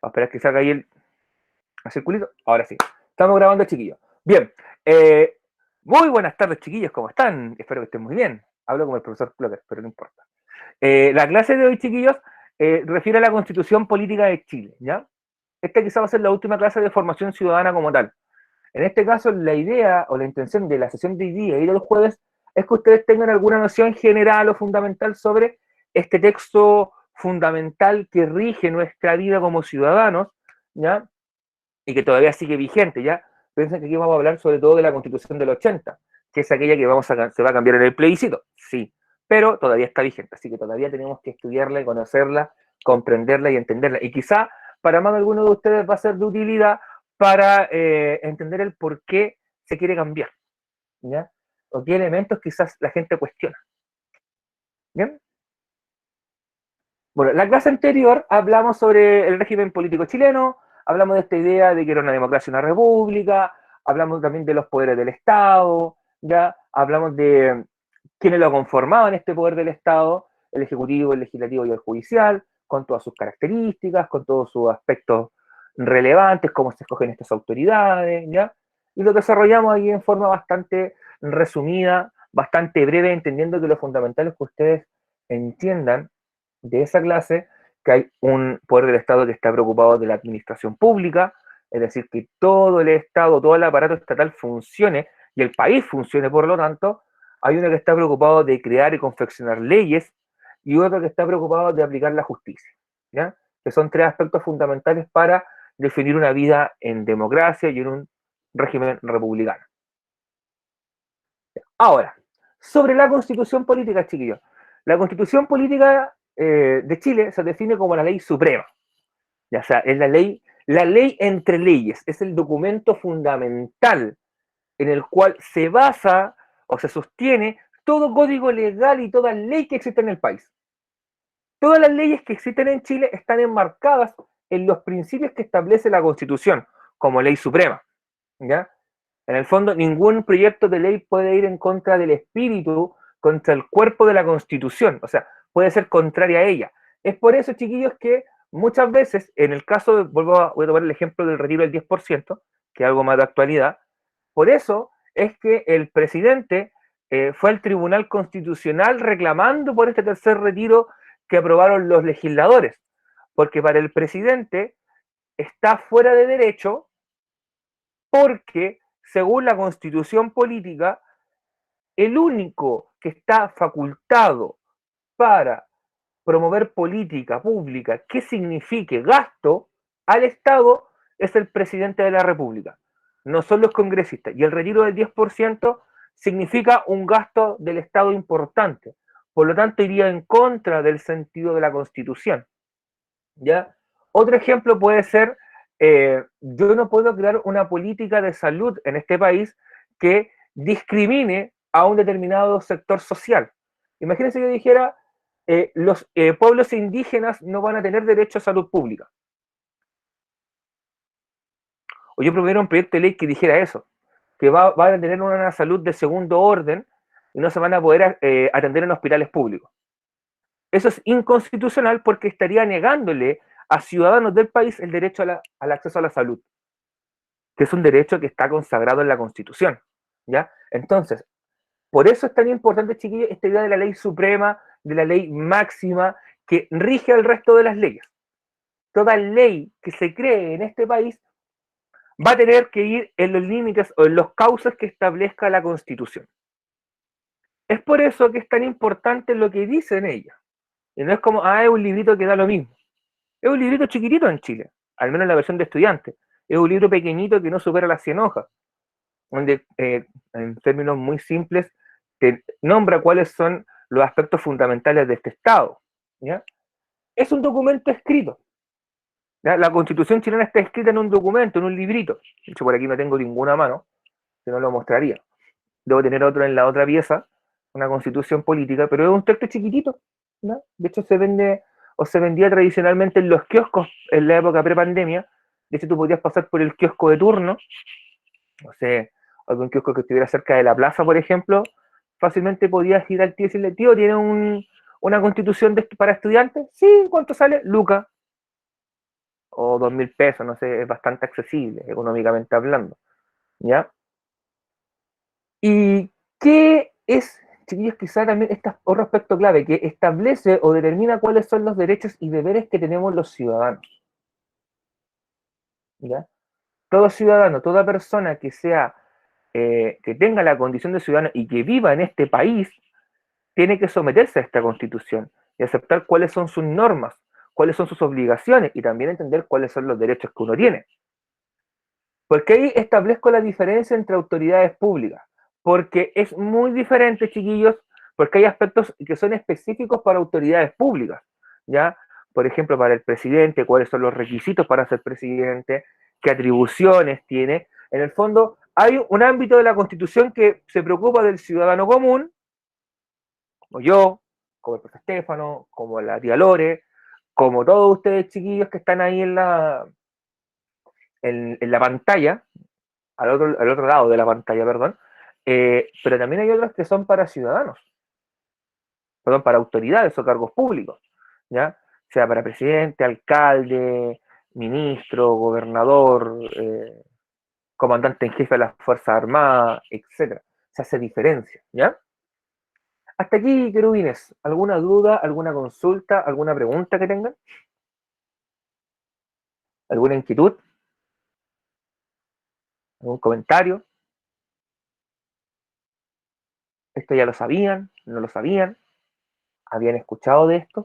a esperar que salga ahí el circulito. Ahora sí. Estamos grabando, chiquillos. Bien. Muy buenas tardes, chiquillos. ¿Cómo están? Espero que estén muy bien. Hablo como el profesor Clocker, pero no importa. La clase de hoy, chiquillos, refiere a la Constitución Política de Chile, ¿ya? Esta quizá va a ser la última clase de formación ciudadana como tal. En este caso, la idea o la intención de la sesión de hoy día y de los jueves es que ustedes tengan alguna noción general o fundamental sobre este texto fundamental que rige nuestra vida como ciudadanos, ¿ya? Y que todavía sigue vigente, ¿ya? Piensen que aquí vamos a hablar sobre todo de la Constitución del 80, que es aquella que se va a cambiar en el plebiscito, sí, pero todavía está vigente, así que todavía tenemos que estudiarla y conocerla, comprenderla y entenderla. Y quizá para más de alguno de ustedes va a ser de utilidad para entender el por qué se quiere cambiar, ¿ya? O qué elementos quizás la gente cuestiona. ¿Bien? Bueno, la clase anterior hablamos sobre el régimen político chileno, hablamos de esta idea de que era una democracia, una república, hablamos también de los poderes del Estado, ya hablamos de quiénes lo conformaban este poder del Estado, el ejecutivo, el legislativo y el judicial, con todas sus características, con todos sus aspectos relevantes, cómo se escogen estas autoridades, ¿ya? Y lo desarrollamos ahí en forma bastante resumida, bastante breve, entendiendo que lo fundamental es que ustedes entiendan de esa clase que hay un poder del Estado que está preocupado de la administración pública, es decir, que todo el Estado, todo el aparato estatal funcione y el país funcione, por lo tanto, hay uno que está preocupado de crear y confeccionar leyes y otro que está preocupado de aplicar la justicia, ¿ya? Que son tres aspectos fundamentales para definir una vida en democracia y en un régimen republicano. Ahora, sobre la constitución política, chiquillos. La constitución política de Chile se define como la ley suprema. Ya sea, es la ley entre leyes, es el documento fundamental en el cual se basa o se sostiene todo código legal y toda ley que existe en el país. Todas las leyes que existen en Chile están enmarcadas en los principios que establece la Constitución como ley suprema, ¿ya? En el fondo, ningún proyecto de ley puede ir en contra del espíritu, contra el cuerpo de la Constitución, o sea, puede ser contraria a ella. Es por eso, chiquillos, que muchas veces, en el caso, voy a tomar el ejemplo del retiro del 10%, que es algo más de actualidad, por eso es que el presidente fue al Tribunal Constitucional reclamando por este tercer retiro que aprobaron los legisladores, porque para el presidente está fuera de derecho porque, según la Constitución política, el único que está facultado para promover política pública que signifique gasto al Estado es el presidente de la República, no son los congresistas. Y el retiro del 10% significa un gasto del Estado importante. Por lo tanto, iría en contra del sentido de la Constitución. ¿Ya? Otro ejemplo puede ser, yo no puedo crear una política de salud en este país que discrimine a un determinado sector social. Imagínense que yo dijera, los pueblos indígenas no van a tener derecho a salud pública. O yo propusiera un proyecto de ley que dijera eso, que van a tener una salud de segundo orden y no se van a poder atender en hospitales públicos. Eso es inconstitucional porque estaría negándole a ciudadanos del país el derecho al acceso a la salud, que es un derecho que está consagrado en la Constitución, ¿ya? Entonces, por eso es tan importante, chiquillos, esta idea de la ley suprema, de la ley máxima, que rige al resto de las leyes. Toda ley que se cree en este país va a tener que ir en los límites o en los cauces que establezca la Constitución. Es por eso que es tan importante lo que dice en ella. Y no es como, es un librito que da lo mismo. Es un librito chiquitito en Chile, al menos en la versión de estudiante. Es un libro pequeñito que no supera las 100 hojas, donde en términos muy simples te nombra cuáles son los aspectos fundamentales de este Estado. ¿Ya? Es un documento escrito. ¿Ya? La Constitución chilena está escrita en un documento, en un librito. De hecho, por aquí no tengo ninguna mano, que no lo mostraría. Debo tener otro en la otra pieza, una constitución política, pero es un texto chiquitito. ¿No? De hecho, se vende o se vendía tradicionalmente en los kioscos en la época prepandemia. De hecho, tú podías pasar por el kiosco de turno, no sé, algún kiosco que estuviera cerca de la plaza, por ejemplo, fácilmente podías ir al tío y decirle, tío, ¿tiene una constitución para estudiantes? Sí, ¿cuánto sale? Luca. o 2.000 pesos, no sé, es bastante accesible, económicamente hablando, ¿ya? ¿Y qué es, chiquillos, quizá también este otro aspecto clave, que establece o determina cuáles son los derechos y deberes que tenemos los ciudadanos, ¿ya? Todo ciudadano, toda persona que sea, que tenga la condición de ciudadano y que viva en este país, tiene que someterse a esta constitución y aceptar cuáles son sus normas, cuáles son sus obligaciones y también entender cuáles son los derechos que uno tiene. Porque ahí establezco la diferencia entre autoridades públicas, porque es muy diferente, chiquillos, porque hay aspectos que son específicos para autoridades públicas, ¿ya? Por ejemplo, para el presidente, cuáles son los requisitos para ser presidente, qué atribuciones tiene. En el fondo, hay un ámbito de la Constitución que se preocupa del ciudadano común, como yo, como el profesor Estefano, como la tía Lore, como todos ustedes chiquillos que están ahí en la pantalla, al otro lado de la pantalla, perdón, pero también hay otros que son para ciudadanos, perdón, para autoridades o cargos públicos, ¿ya? Sea para presidente, alcalde, ministro, gobernador, comandante en jefe de las Fuerzas Armadas, etcétera. Se hace diferencia, ¿ya? Hasta aquí, querubines, ¿alguna duda, alguna consulta, alguna pregunta que tengan? ¿Alguna inquietud? ¿Algún comentario? ¿Esto ya lo sabían? ¿No lo sabían? ¿Habían escuchado de esto?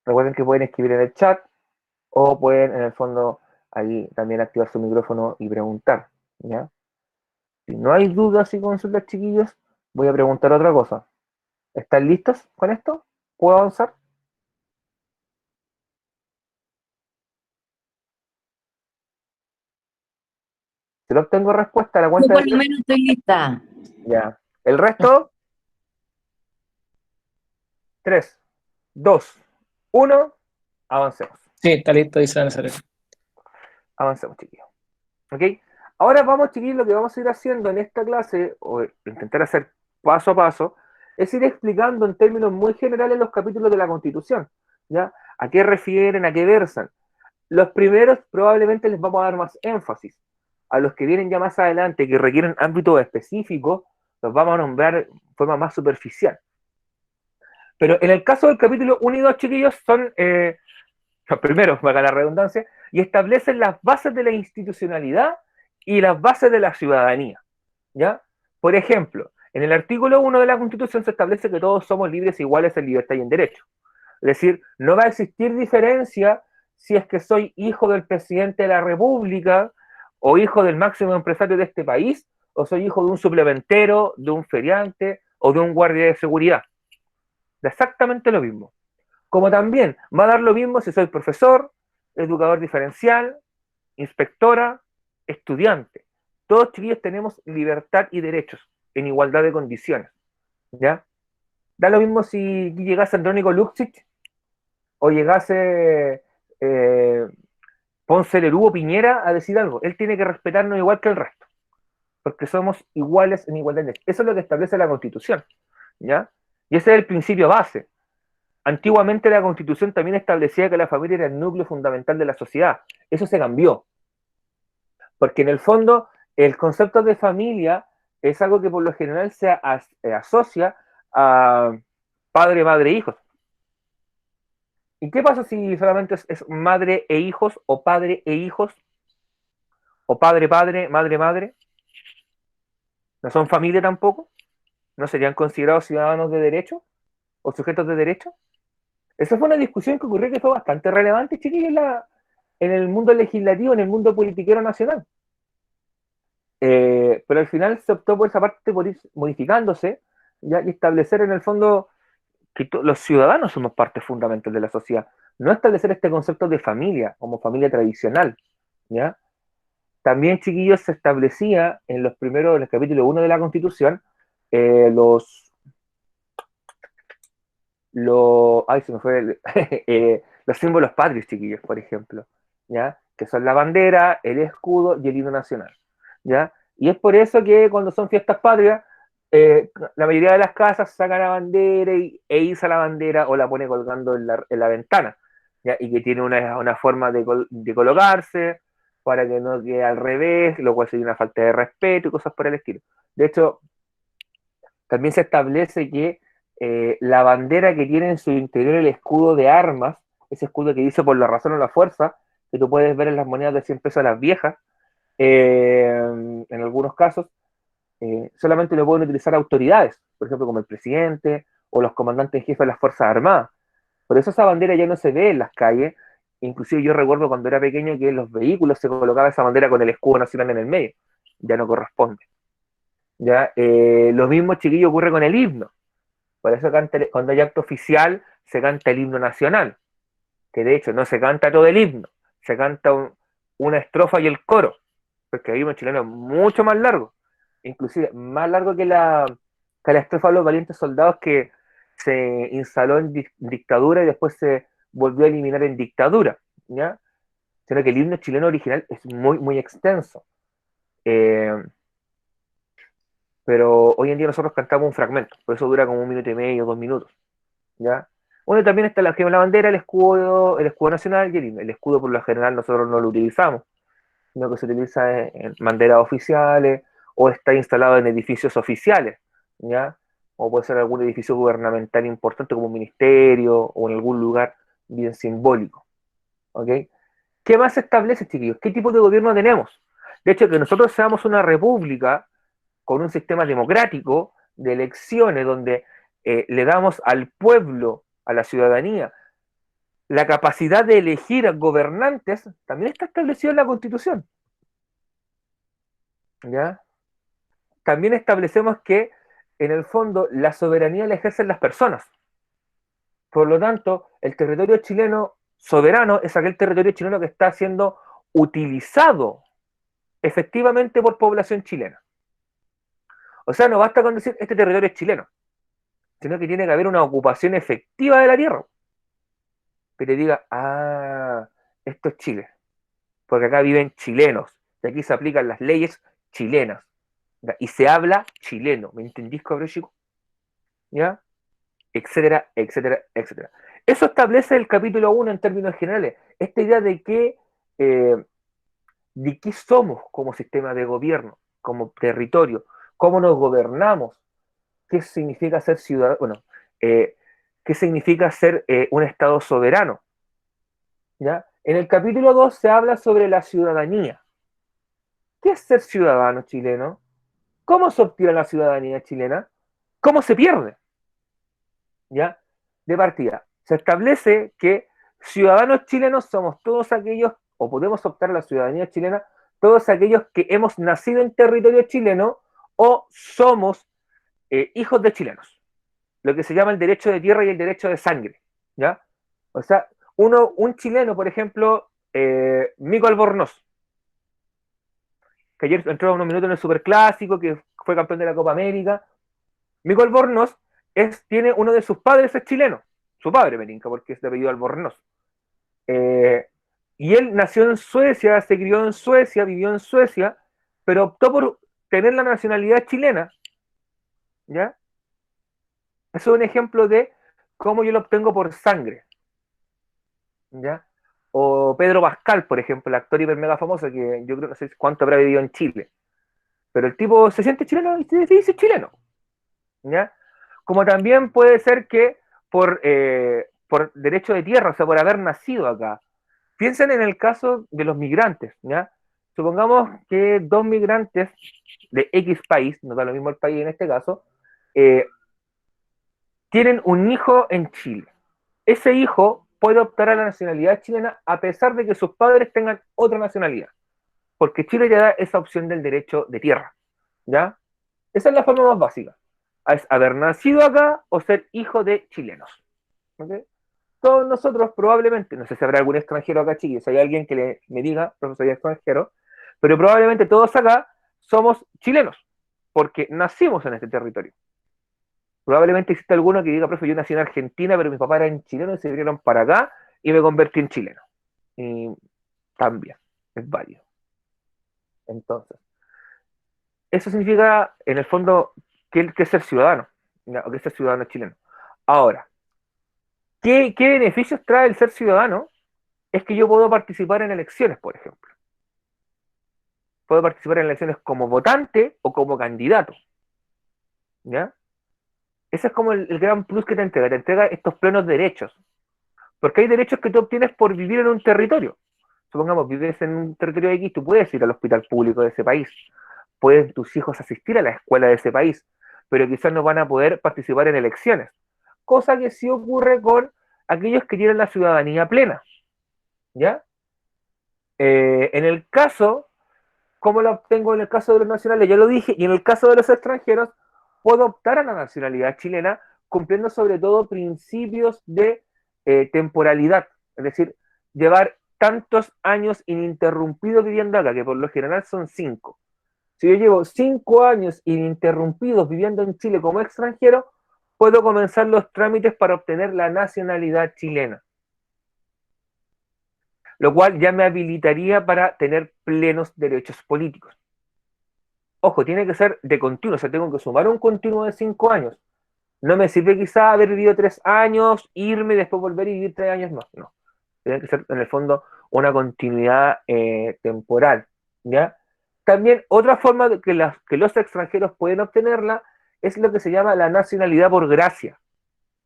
Recuerden que pueden escribir en el chat o pueden, en el fondo, ahí también activar su micrófono y preguntar, ¿ya? Si no hay dudas y consultas, chiquillos, voy a preguntar otra cosa. ¿Están listos con esto? ¿Puedo avanzar? Si no obtengo respuesta a la Yo cuenta de por lo tres, menos estoy lista. ya. El resto, 3, 2, 1, avancemos. Sí, está listo, dice la Nazaret. Avancemos, chiquillos. ¿Ok? Ahora vamos, chiquillos, lo que vamos a ir haciendo en esta clase, o intentar hacer paso a paso, es ir explicando en términos muy generales los capítulos de la Constitución, ¿ya? ¿A qué refieren, a qué versan? Los primeros probablemente les vamos a dar más énfasis. A los que vienen ya más adelante, que requieren ámbitos específicos, los vamos a nombrar de forma más superficial. Pero en el caso del capítulo 1 y 2, chiquillos, son los primeros, valga la redundancia, y establecen las bases de la institucionalidad y las bases de la ciudadanía. ¿Ya? Por ejemplo, en el artículo 1 de la Constitución se establece que todos somos libres e iguales en libertad y en derecho. Es decir, no va a existir diferencia si es que soy hijo del presidente de la República o hijo del máximo empresario de este país o soy hijo de un suplementero, de un feriante o de un guardia de seguridad. Exactamente lo mismo. Como también va a dar lo mismo si soy profesor, educador diferencial, inspectora, estudiante. Todos chiquillos tenemos libertad y derechos en igualdad de condiciones. ¿Ya? Da lo mismo si llegase Andrónico Luxich o llegase Ponce Lerú o Piñera a decir algo. Él tiene que respetarnos igual que el resto, porque somos iguales en igualdad de derechos. Eso es lo que establece la Constitución. ¿Ya? Y ese es el principio base. Antiguamente la Constitución también establecía que la familia era el núcleo fundamental de la sociedad. Eso se cambió, porque en el fondo el concepto de familia es algo que por lo general se asocia a padre, madre, hijos. ¿Y qué pasa si solamente es madre e hijos, o padre e hijos, o padre, padre, madre, madre? ¿No son familia tampoco? ¿No serían considerados ciudadanos de derecho o sujetos de derecho? Esa fue una discusión que ocurrió que fue bastante relevante, chiquillos, en el mundo legislativo, en el mundo politiquero nacional. Pero al final se optó por esa parte, por ir modificándose, ¿ya? Y establecer en el fondo que los ciudadanos somos parte fundamental de la sociedad. No establecer este concepto de familia como familia tradicional. ¿Ya? También, chiquillos, se establecía en los primeros, en el capítulo 1 de la Constitución, eh, los, ay, se me fue, los símbolos patrios, chiquillos, por ejemplo, ¿ya? Que son la bandera, el escudo y el himno nacional, ¿ya? Y es por eso que cuando son fiestas patrias, la mayoría de las casas saca la bandera e iza la bandera o la pone colgando en la ventana, ¿ya? Y que tiene una forma de colocarse para que no quede al revés, lo cual sería una falta de respeto y cosas por el estilo. De hecho, también se establece que la bandera que tiene en su interior el escudo de armas, ese escudo que dice por la razón o la fuerza, que tú puedes ver en las monedas de 100 pesos las viejas, en algunos casos, solamente lo pueden utilizar autoridades, por ejemplo, como el presidente o los comandantes en jefe de las Fuerzas Armadas. Por eso esa bandera ya no se ve en las calles. Inclusive yo recuerdo cuando era pequeño que en los vehículos se colocaba esa bandera con el escudo nacional en el medio. Ya no corresponde. ¿Ya? Lo mismo, chiquillo, ocurre con el himno. Por eso cuando hay acto oficial se canta el himno nacional, que de hecho no se canta todo el himno, se canta una estrofa y el coro, porque el himno chileno es mucho más largo, inclusive más largo que la estrofa de los valientes soldados que se instaló en dictadura y después se volvió a eliminar en dictadura, ¿ya? Sino que el himno chileno original es muy, muy extenso. Eh, pero hoy en día nosotros cantamos un fragmento, por eso dura como 1 minuto y medio, 2 minutos, ¿ya? Bueno, también está la bandera, el escudo nacional y el himno. El escudo por lo general nosotros no lo utilizamos, sino que se utiliza en banderas oficiales o está instalado en edificios oficiales, ¿ya? O puede ser algún edificio gubernamental importante como un ministerio o en algún lugar bien simbólico, ¿ok? ¿Qué más se establece, chiquillos? ¿Qué tipo de gobierno tenemos? De hecho, que nosotros seamos una república con un sistema democrático de elecciones donde le damos al pueblo, a la ciudadanía, la capacidad de elegir gobernantes, también está establecido en la Constitución, ¿ya? También establecemos que, en el fondo, la soberanía la ejercen las personas. Por lo tanto, el territorio chileno soberano es aquel territorio chileno que está siendo utilizado efectivamente por población chilena. O sea, no basta con decir este territorio es chileno, sino que tiene que haber una ocupación efectiva de la tierra. Que te diga, ah, esto es Chile, porque acá viven chilenos, y aquí se aplican las leyes chilenas, ¿ya? Y se habla chileno, ¿me entendís, cabrón chico? ¿Ya? Etcétera, etcétera, etcétera. Eso establece el capítulo 1 en términos generales, esta idea de qué somos como sistema de gobierno, como territorio, cómo nos gobernamos, qué significa ser ciudadano, bueno, qué significa ser un Estado soberano, ¿ya? En el capítulo 2 se habla sobre la ciudadanía. ¿Qué es ser ciudadano chileno? ¿Cómo se obtiene la ciudadanía chilena? ¿Cómo se pierde? ¿Ya? De partida, se establece que ciudadanos chilenos somos todos aquellos, o podemos optar a la ciudadanía chilena, todos aquellos que hemos nacido en territorio chileno o somos hijos de chilenos, lo que se llama el derecho de tierra y el derecho de sangre, ¿ya? O sea, un chileno, por ejemplo, Mico Albornoz, que ayer entró unos minutos en el Superclásico, que fue campeón de la Copa América. Mico Albornoz tiene uno de sus padres es chileno, su padre Merinca, porque es de apellido Albornoz. Eh, y él nació en Suecia, se crió en Suecia, vivió en Suecia, pero optó por tener la nacionalidad chilena, ¿ya? Eso es un ejemplo de cómo yo lo obtengo por sangre, ¿ya? O Pedro Pascal, por ejemplo, el actor hiper mega famoso, que yo creo que no sé cuánto habrá vivido en Chile, pero el tipo se siente chileno y se dice chileno, ¿ya? Como también puede ser que por derecho de tierra, o sea, por haber nacido acá. Piensen en el caso de los migrantes, ¿ya? Supongamos que dos migrantes de X país, no da lo mismo el país en este caso, eh, tienen un hijo en Chile. Ese hijo puede optar a la nacionalidad chilena a pesar de que sus padres tengan otra nacionalidad, porque Chile ya da esa opción del derecho de tierra, ¿ya? Esa es la forma más básica. Es haber nacido acá o ser hijo de chilenos. ¿Okay? Todos nosotros probablemente, no sé si habrá algún extranjero acá, chiquillos, si hay alguien que me diga, profesor, soy extranjero, pero probablemente todos acá somos chilenos, porque nacimos en este territorio. Probablemente existe alguno que diga, profe, yo nací en Argentina, pero mis papás eran chilenos y se vinieron para acá y me convertí en chileno. Y también, es válido. Entonces, eso significa, en el fondo, que ser ciudadano, ¿ya? O que ser ciudadano chileno. Ahora, ¿qué beneficios trae el ser ciudadano? Es que yo puedo participar en elecciones, por ejemplo. Puedo participar en elecciones como votante o como candidato, ¿ya? Ese es como el gran plus que te entrega estos plenos derechos. Porque hay derechos que tú obtienes por vivir en un territorio. Supongamos, vives en un territorio X, tú puedes ir al hospital público de ese país, pueden tus hijos asistir a la escuela de ese país, pero quizás no van a poder participar en elecciones. Cosa que sí ocurre con aquellos que tienen la ciudadanía plena, ¿ya? En el caso, como lo obtengo en el caso de los nacionales, ya lo dije, y en el caso de los extranjeros, puedo optar a la nacionalidad chilena cumpliendo sobre todo principios de temporalidad, es decir, llevar tantos años ininterrumpidos viviendo acá, que por lo general son 5. Si yo llevo 5 años ininterrumpidos viviendo en Chile como extranjero, puedo comenzar los trámites para obtener la nacionalidad chilena, lo cual ya me habilitaría para tener plenos derechos políticos. Ojo, tiene que ser de continuo, o sea, tengo que sumar un continuo de 5 años. No me sirve quizá haber vivido 3 años, irme y después volver y vivir 3 años más. No, tiene que ser en el fondo una continuidad temporal, ¿ya? También otra forma de que los extranjeros pueden obtenerla es lo que se llama la nacionalidad por gracia,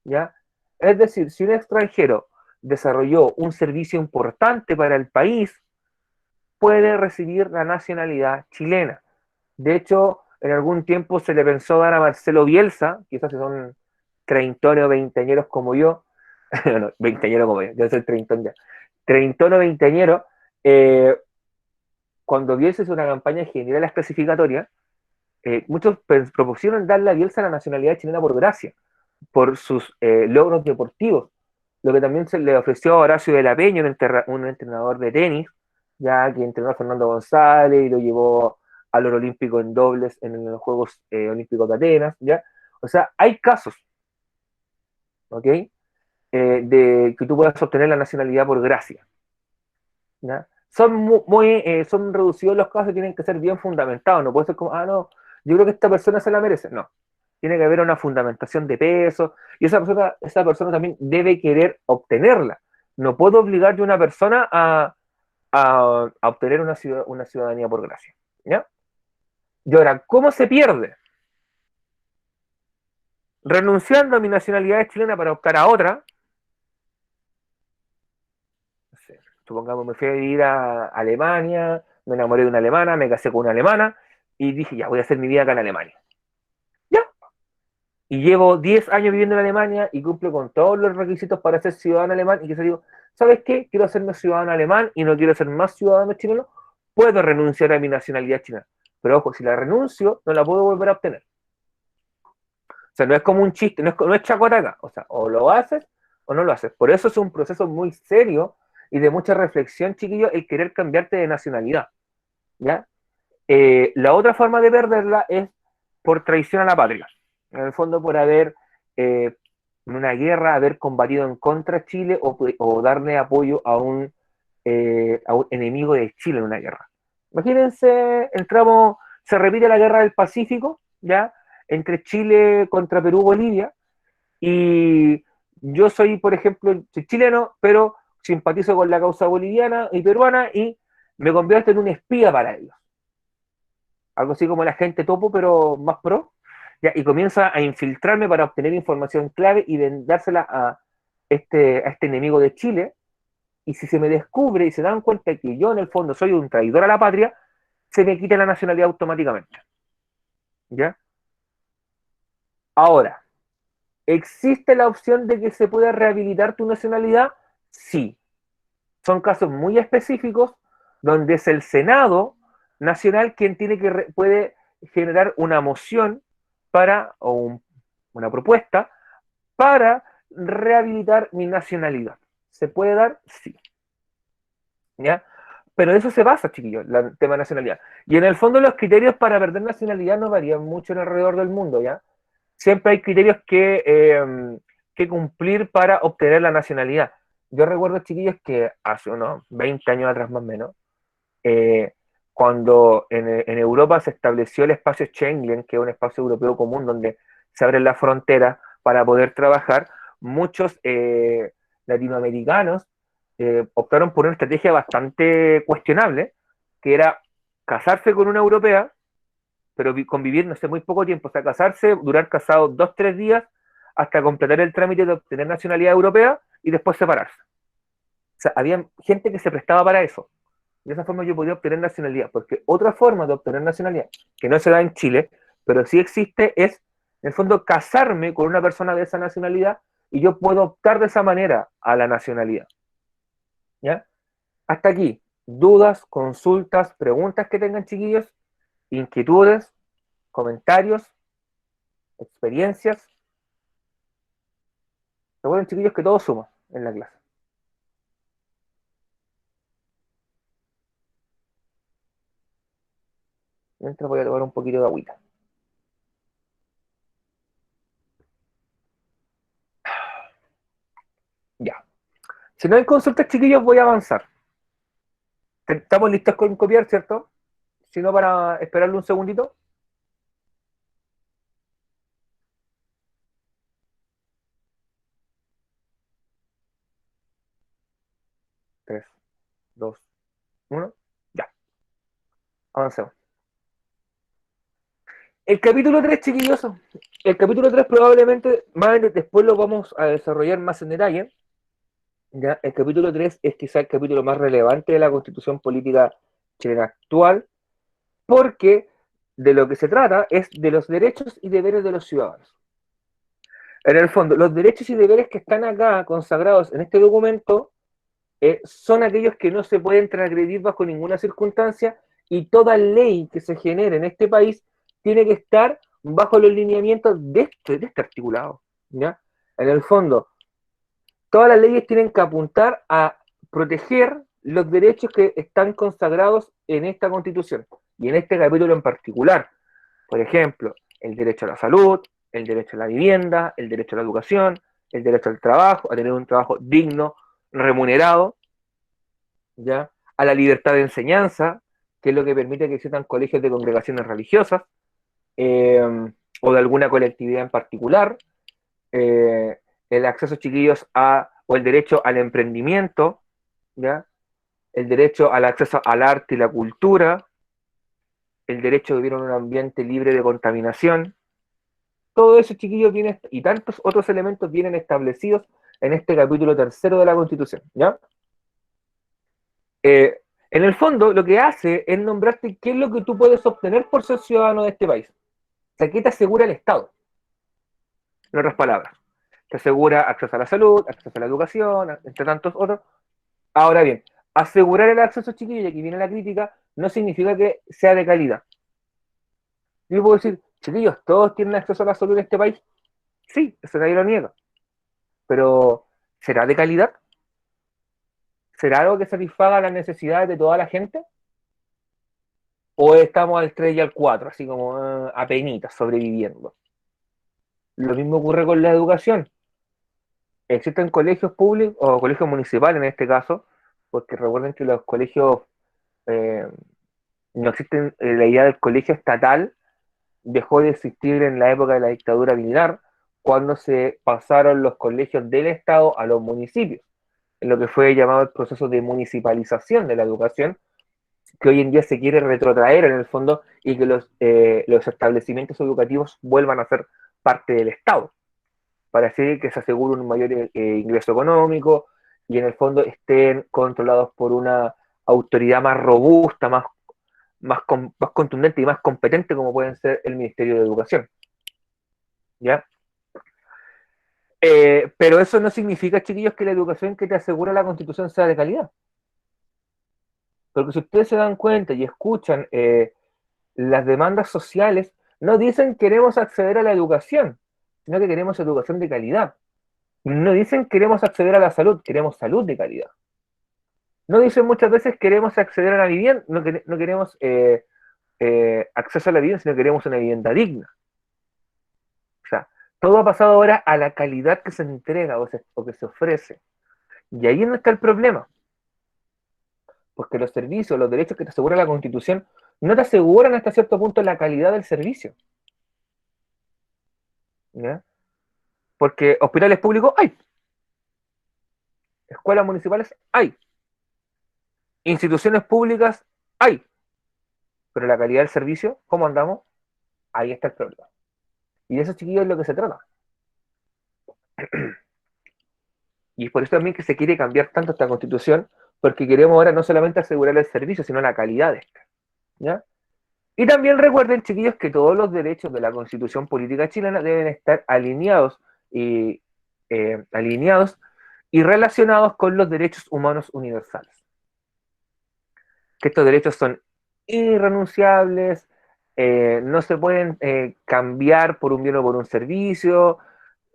¿ya? Es decir, si un extranjero desarrolló un servicio importante para el país, puede recibir la nacionalidad chilena. De hecho, en algún tiempo se le pensó dar a Marcelo Bielsa, quizás si son treintones o veinteañeros como yo, no, veinteañero como yo soy treintón ya, treintón o veinteañero, eh, cuando Bielsa hizo una campaña general a las clasificatorias, muchos propusieron darle a Bielsa la nacionalidad chilena por gracia, por sus logros deportivos, lo que también se le ofreció a Horacio de la Peña, un entrenador de tenis, ya que entrenó a Fernando González y lo llevó al oro olímpico en dobles en los Juegos Olímpicos de Atenas, ¿ya? O sea, hay casos, ¿ok? De que tú puedas obtener la nacionalidad por gracia, ¿ya? Son reducidos los casos y tienen que ser bien fundamentados, no puede ser como, no, yo creo que esta persona se la merece, no. Tiene que haber una fundamentación de peso y esa persona también debe querer obtenerla. No puedo obligar yo a una persona a obtener una ciudadanía por gracia, ¿ya? Y ahora, ¿cómo se pierde? Renunciando a mi nacionalidad chilena para optar a otra. No sé, supongamos me fui a vivir a Alemania, me enamoré de una alemana, me casé con una alemana y dije, ya voy a hacer mi vida acá en Alemania. Ya. Y llevo 10 años viviendo en Alemania y cumplo con todos los requisitos para ser ciudadano alemán y que se digo, ¿sabes qué? Quiero hacerme ciudadano alemán y no quiero ser más ciudadano chileno, puedo renunciar a mi nacionalidad chilena. Pero ojo, si la renuncio, no la puedo volver a obtener. O sea, no es como un chiste, no es chacota o sea, o lo haces o no lo haces. Por eso es un proceso muy serio y de mucha reflexión, chiquillo, el querer cambiarte de nacionalidad, ¿ya? La otra forma de perderla es por traición a la patria. En el fondo, por haber en una guerra, haber combatido en contra de Chile o darle apoyo a un enemigo de Chile en una guerra. Imagínense, se repite la guerra del Pacífico, ¿ya? Entre Chile contra Perú, Bolivia, y yo soy, por ejemplo, soy chileno, pero simpatizo con la causa boliviana y peruana y me convierto en un espía para ellos. Algo así como la gente topo, pero más pro, ¿ya? Y comienza a infiltrarme para obtener información clave y dársela a este enemigo de Chile. Y si se me descubre y se dan cuenta que yo en el fondo soy un traidor a la patria, se me quita la nacionalidad automáticamente. ¿Ya? Ahora, ¿existe la opción de que se pueda rehabilitar tu nacionalidad? Sí. Son casos muy específicos donde es el Senado Nacional quien puede generar una moción una propuesta para rehabilitar mi nacionalidad. ¿Se puede dar? Sí. ¿Ya? Pero eso se basa, chiquillos, el tema de nacionalidad. Y en el fondo los criterios para perder nacionalidad no varían mucho en alrededor del mundo, ¿ya? Siempre hay criterios que cumplir para obtener la nacionalidad. Yo recuerdo, chiquillos, que hace unos 20 años atrás más o menos, eh, cuando en Europa se estableció el espacio Schengen, que es un espacio europeo común donde se abren las fronteras para poder trabajar, muchos latinoamericanos optaron por una estrategia bastante cuestionable, que era casarse con una europea, pero convivir, no sé, muy poco tiempo, o sea, casarse, durar casados 2, 3 días, hasta completar el trámite de obtener nacionalidad europea y después separarse. O sea, había gente que se prestaba para eso. De esa forma yo podía obtener nacionalidad, porque otra forma de obtener nacionalidad, que no se da en Chile, pero sí existe, es, en el fondo, casarme con una persona de esa nacionalidad y yo puedo optar de esa manera a la nacionalidad. ¿Ya? Hasta aquí, dudas, consultas, preguntas que tengan, chiquillos, inquietudes, comentarios, experiencias. Recuerden, chiquillos, que todo suma en la clase. Mientras voy a tomar un poquito de agüita. Ya. Si no hay consultas, chiquillos, voy a avanzar. Estamos listos con copiar, ¿cierto? Si no, para esperarle un segundito. 3, 2, 1. Ya, avancemos. El capítulo 3, chiquillos, el capítulo 3 probablemente más después lo vamos a desarrollar más en detalle. ¿Ya? El capítulo 3 es quizá el capítulo más relevante de la constitución política chilena actual, porque de lo que se trata es de los derechos y deberes de los ciudadanos. En el fondo, los derechos y deberes que están acá consagrados en este documento son aquellos que no se pueden transgredir bajo ninguna circunstancia, y toda ley que se genere en este país tiene que estar bajo los lineamientos de este articulado. ¿Ya? En el fondo, todas las leyes tienen que apuntar a proteger los derechos que están consagrados en esta Constitución y en este capítulo en particular. Por ejemplo, el derecho a la salud, el derecho a la vivienda, el derecho a la educación, el derecho al trabajo, a tener un trabajo digno, remunerado, ¿ya? A la libertad de enseñanza, que es lo que permite que existan colegios de congregaciones religiosas eh, o de alguna colectividad en particular, eh, el acceso, chiquillos, o el derecho al emprendimiento, ¿ya? El derecho al acceso al arte y la cultura, el derecho a vivir en un ambiente libre de contaminación. Todo eso, chiquillos, viene, y tantos otros elementos vienen establecidos en este capítulo tercero de la Constitución, ¿ya? Eh, en el fondo, lo que hace es nombrarte qué es lo que tú puedes obtener por ser ciudadano de este país. O sea, ¿qué te asegura el Estado? En otras palabras, te asegura acceso a la salud, acceso a la educación, entre tantos otros. Ahora bien, asegurar el acceso, chiquillo, y aquí viene la crítica, no significa que sea de calidad. Yo puedo decir, chiquillos, ¿todos tienen acceso a la salud en este país? Sí, eso nadie lo niega. Pero, ¿será de calidad? ¿Será algo que satisfaga las necesidades de toda la gente? ¿O estamos al 3 y al 4, así como apenitas, sobreviviendo? Lo mismo ocurre con la educación. Existen colegios públicos o colegios municipales en este caso, porque recuerden que los colegios, eh, no existen, la idea del colegio estatal dejó de existir en la época de la dictadura militar, cuando se pasaron los colegios del Estado a los municipios, en lo que fue llamado el proceso de municipalización de la educación, que hoy en día se quiere retrotraer en el fondo y que los establecimientos educativos vuelvan a ser parte del Estado, para así que se asegure un mayor ingreso económico y en el fondo estén controlados por una autoridad más robusta, más contundente y más competente como pueden ser el Ministerio de Educación. ¿Ya? Pero eso no significa, chiquillos, que la educación que te asegura la Constitución sea de calidad. Porque si ustedes se dan cuenta y escuchan las demandas sociales, no dicen queremos acceder a la educación, sino que queremos educación de calidad. No dicen queremos acceder a la salud, queremos salud de calidad. No dicen muchas veces queremos acceder a la vivienda, no queremos acceso a la vivienda, sino queremos una vivienda digna. O sea, todo ha pasado ahora a la calidad que se entrega o que se ofrece. Y ahí no está el problema. porque los servicios, los derechos que te asegura la Constitución, no te aseguran hasta cierto punto la calidad del servicio. ¿Ya? Porque hospitales públicos hay, escuelas municipales hay, instituciones públicas hay, pero la calidad del servicio, ¿cómo andamos? Ahí está el problema. Y de eso, chiquillos, es lo que se trata. Y es por eso también que se quiere cambiar tanto esta Constitución, porque queremos ahora no solamente asegurar el servicio, sino la calidad de esta. ¿Ya? Y también recuerden, chiquillos, que todos los derechos de la Constitución política chilena deben estar alineados y relacionados con los derechos humanos universales. Que estos derechos son irrenunciables, no se pueden cambiar por un bien o por un servicio,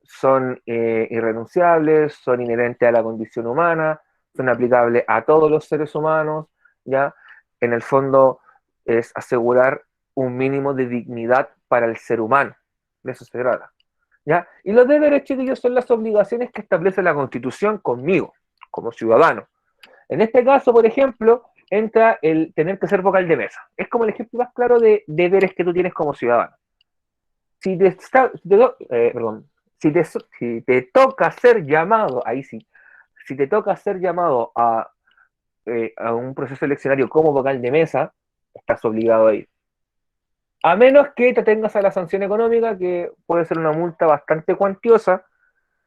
son irrenunciables, son inherentes a la condición humana, son aplicables a todos los seres humanos, ¿ya? En el fondo es asegurar un mínimo de dignidad para el ser humano, de eso se trata, ¿ya? Y los deberes, chiquillos, son las obligaciones que establece la Constitución conmigo, como ciudadano. En este caso, por ejemplo, entra el tener que ser vocal de mesa. Es como el ejemplo más claro de deberes que tú tienes como ciudadano. Si te, si te toca ser llamado, ahí sí, si te toca ser llamado a un proceso eleccionario como vocal de mesa, estás obligado a ir. A menos que te tengas a la sanción económica, que puede ser una multa bastante cuantiosa,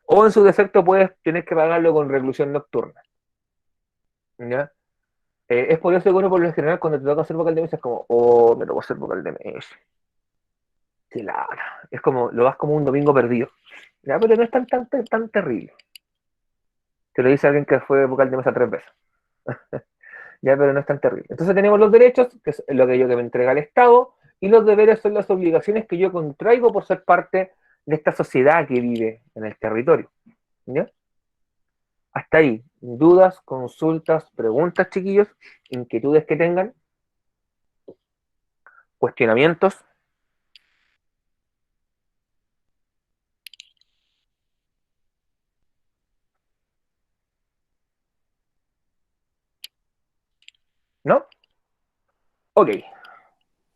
o en su defecto puedes tener que pagarlo con reclusión nocturna. ¿Ya? Es por eso que uno, por lo general, cuando te toca ser vocal de mesa, es como, oh, me tocó ser vocal de mesa. Sí, es como, lo vas como un domingo perdido. ¿Ya? Pero no es tan terrible. Te lo dice alguien que fue vocal de mesa 3 veces. Ya, pero no es tan terrible. Entonces tenemos los derechos, que es lo que yo que me entrega el Estado, y los deberes son las obligaciones que yo contraigo por ser parte de esta sociedad que vive en el territorio. ¿Ya? Hasta ahí. Dudas, consultas, preguntas, chiquillos, inquietudes que tengan, cuestionamientos. ¿No? Ok.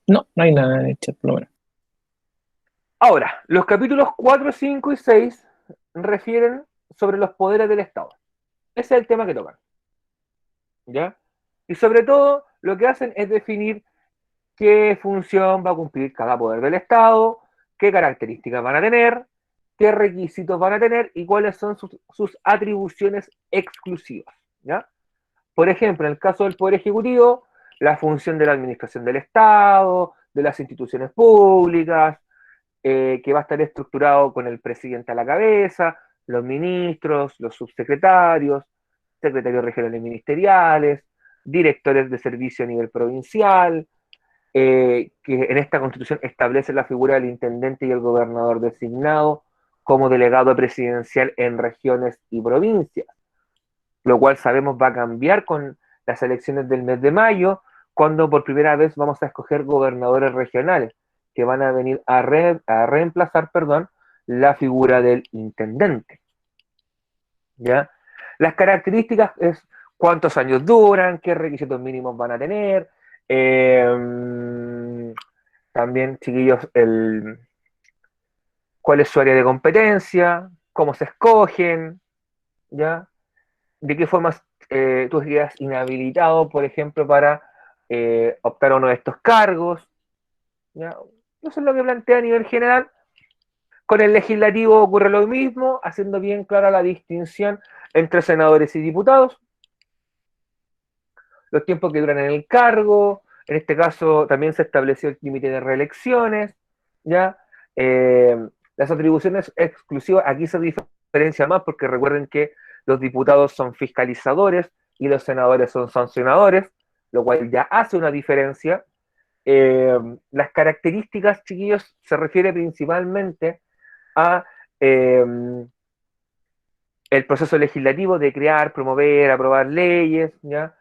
No, no hay nada hecho, por lo menos. Ahora, los capítulos 4, 5 y 6 refieren sobre los poderes del Estado. Ese es el tema que tocan. ¿Ya? Y sobre todo, lo que hacen es definir qué función va a cumplir cada poder del Estado, qué características van a tener, qué requisitos van a tener y cuáles son sus atribuciones exclusivas. ¿Ya? Por ejemplo, en el caso del Poder Ejecutivo, la función de la administración del Estado, de las instituciones públicas, que va a estar estructurado con el presidente a la cabeza, los ministros, los subsecretarios, secretarios regionales ministeriales, directores de servicio a nivel provincial, que en esta constitución establece la figura del intendente y el gobernador designado como delegado presidencial en regiones y provincias, lo cual sabemos va a cambiar con las elecciones del mes de mayo, cuando por primera vez vamos a escoger gobernadores regionales, que van a venir a reemplazar, perdón, la figura del intendente. ¿Ya? Las características es cuántos años duran, qué requisitos mínimos van a tener, también, chiquillos, cuál es su área de competencia, cómo se escogen, ¿ya? De qué forma tú serías inhabilitado, por ejemplo, para optar a uno de estos cargos, ¿ya? Eso es lo que plantea a nivel general. Con el legislativo ocurre lo mismo, haciendo bien clara la distinción entre senadores y diputados, los tiempos que duran en el cargo, en este caso también se estableció el límite de reelecciones, ¿ya? Eh, las atribuciones exclusivas, aquí se diferencia más porque recuerden que los diputados son fiscalizadores y los senadores son sancionadores, lo cual ya hace una diferencia. Las características, chiquillos, se refiere principalmente a el proceso legislativo de crear, promover, aprobar leyes, ¿ya?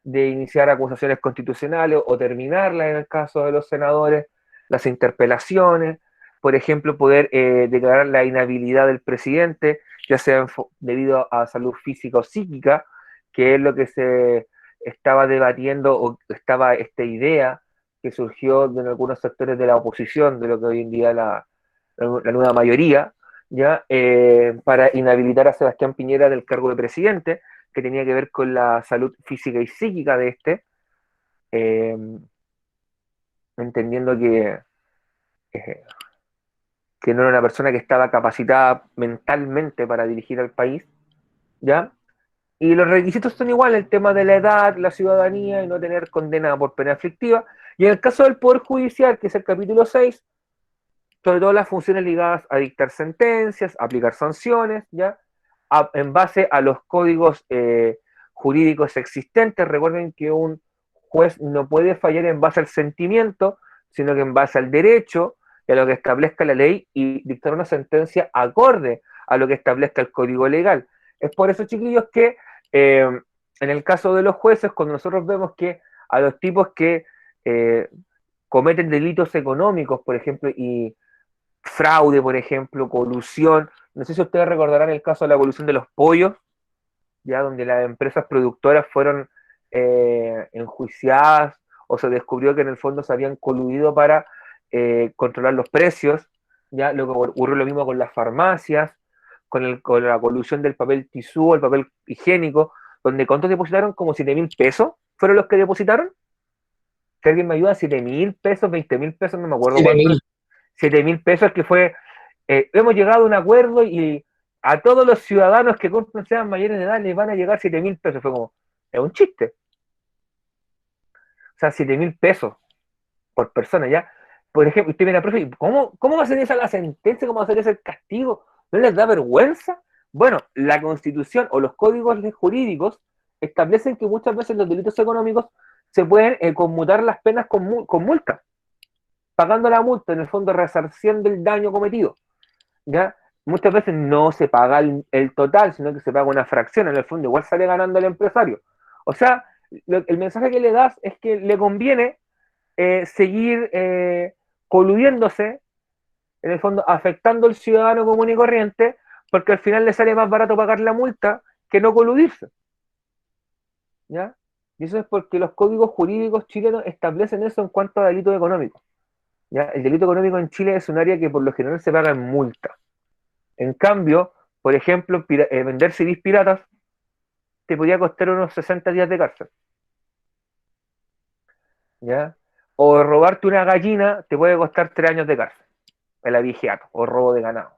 De iniciar acusaciones constitucionales o terminarlas en el caso de los senadores, las interpelaciones, por ejemplo, poder declarar la inhabilidad del presidente, ya sea debido a salud física o psíquica, que es lo que se estaba debatiendo o estaba esta idea que surgió de algunos sectores de la oposición, de lo que hoy en día la nueva mayoría, ¿ya? Para inhabilitar a Sebastián Piñera del cargo de presidente, que tenía que ver con la salud física y psíquica de este, eh, entendiendo eh, que no era una persona que estaba capacitada mentalmente para dirigir al país, ¿ya? Y los requisitos son iguales, el tema de la edad, la ciudadanía y no tener condena por pena aflictiva. Y en el caso del Poder Judicial, que es el capítulo 6, sobre todo las funciones ligadas a dictar sentencias, aplicar sanciones, ¿ya? En base a los códigos jurídicos existentes. Recuerden que un juez no puede fallar en base al sentimiento, sino que en base al derecho y a lo que establezca la ley y dictar una sentencia acorde a lo que establezca el código legal. Es por eso, chiquillos, que en el caso de los jueces, cuando nosotros vemos que a los tipos que cometen delitos económicos, por ejemplo, y fraude, por ejemplo, colusión. No sé si ustedes recordarán el caso de la colusión de los pollos, ya donde las empresas productoras fueron enjuiciadas o se descubrió que en el fondo se habían coludido para controlar los precios. Ya lo que ocurrió lo mismo con las farmacias, con la colusión del papel tisú, el papel higiénico, donde ¿cuántos depositaron? Como 7.000 pesos fueron los que depositaron. Si alguien me ayuda, 7.000 pesos, 20.000 pesos, no me acuerdo cuánto. 7.000. 7.000 pesos, que fue, hemos llegado a un acuerdo y a todos los ciudadanos que compren sean mayores de edad les van a llegar 7.000 pesos. Fue como, es un chiste. O sea, 7.000 pesos por persona, ¿ya? Por ejemplo, usted viene a profe, ¿cómo va a ser esa la sentencia? ¿Cómo va a ser ese el castigo? ¿No les da vergüenza? Bueno, la Constitución o los códigos jurídicos establecen que muchas veces los delitos económicos se pueden conmutar las penas con multa, pagando la multa, en el fondo resarciendo el daño cometido. ¿Ya? Muchas veces no se paga el total, sino que se paga una fracción, en el fondo igual sale ganando el empresario. O sea, el mensaje que le das es que le conviene seguir coludiéndose, en el fondo afectando al ciudadano común y corriente, porque al final le sale más barato pagar la multa que no coludirse. ¿Ya? Y eso es porque los códigos jurídicos chilenos establecen eso en cuanto a delitos económicos. ¿Ya? El delito económico en Chile es un área que por lo general se paga en multa. En cambio, por ejemplo, vender CDs piratas te podría costar unos 60 días de cárcel. ¿Ya? O robarte una gallina te puede costar 3 años de cárcel. El abigeato o robo de ganado.